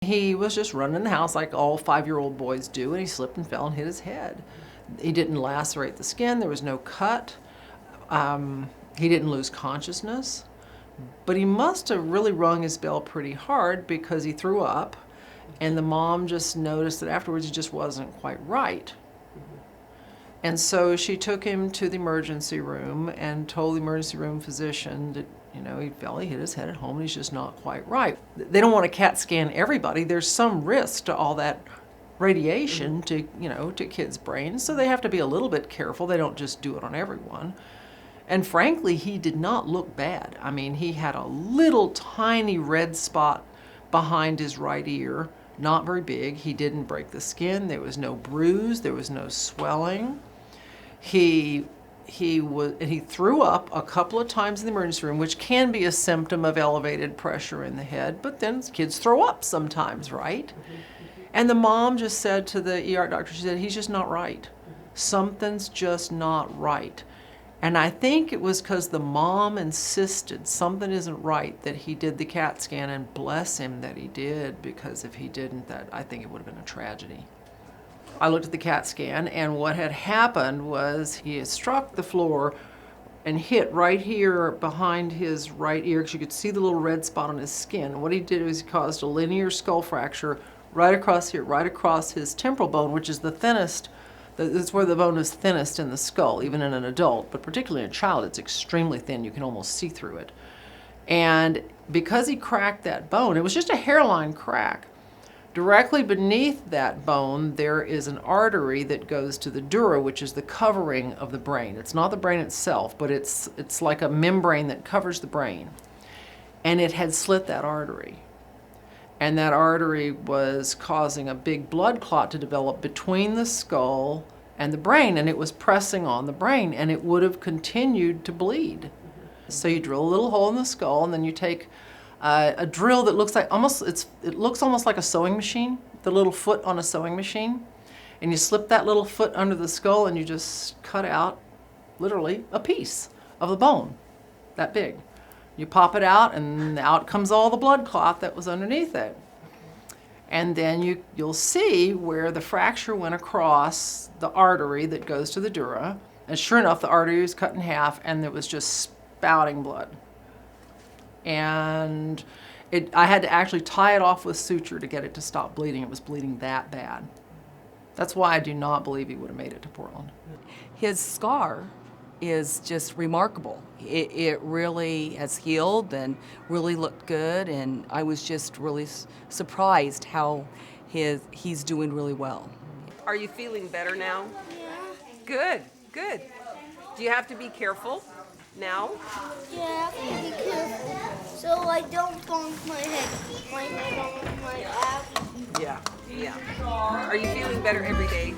He was just running in the house like all 5-year-old boys do, and he slipped and fell and hit his head. He didn't lacerate the skin. There was no cut. He didn't lose consciousness. But he must have really rung his bell pretty hard because he threw up, and the mom just noticed that afterwards he just wasn't quite right. And so she took him to the emergency room and told the emergency room physician that, he fell, he hit his head at home, and he's just not quite right. They don't want to CAT scan everybody. There's some risk to all that radiation to kids' brains, so they have to be a little bit careful. They don't just do it on everyone. And frankly, he did not look bad. I mean, he had a little tiny red spot behind his right ear, not very big. He didn't break the skin. There was no bruise. There was no swelling. He threw up a couple of times in the emergency room, which can be a symptom of elevated pressure in the head, but then kids throw up sometimes, right? And the mom just said to the ER doctor, she said, he's just not right. Something's just not right. And I think it was because the mom insisted something isn't right that he did the CAT scan, and bless him that he did, because if he didn't, I think it would have been a tragedy. I looked at the CAT scan, and what had happened was he had struck the floor and hit right here behind his right ear, because you could see the little red spot on his skin. What he did was he caused a linear skull fracture right across here, right across his temporal bone, which is the thinnest. That's where the bone is thinnest in the skull, even in an adult, but particularly in a child, it's extremely thin. You can almost see through it. And because he cracked that bone, it was just a hairline crack. Directly beneath that bone, there is an artery that goes to the dura, which is the covering of the brain. It's not the brain itself, but it's like a membrane that covers the brain. And it had slit that artery. And that artery was causing a big blood clot to develop between the skull and the brain, and it was pressing on the brain, and it would have continued to bleed. So you drill a little hole in the skull, and then you take a drill that looks like it looks almost like a sewing machine, the little foot on a sewing machine, and you slip that little foot under the skull, and you just cut out, literally, a piece of the bone, that big. You pop it out, and out comes all the blood clot that was underneath it. And then you'll see where the fracture went across the artery that goes to the dura. And sure enough, the artery was cut in half, and it was just spouting blood. And I had to actually tie it off with suture to get it to stop bleeding. It was bleeding that bad. That's why I do not believe he would have made it to Portland. His scar is just remarkable. It really has healed and really looked good, and I was just really surprised how he's doing really well. Are you feeling better now? Yeah. Good. Do you have to be careful now? Yeah, I have to be careful so I don't bonk my head on my abs. Yeah. Are you feeling better every day?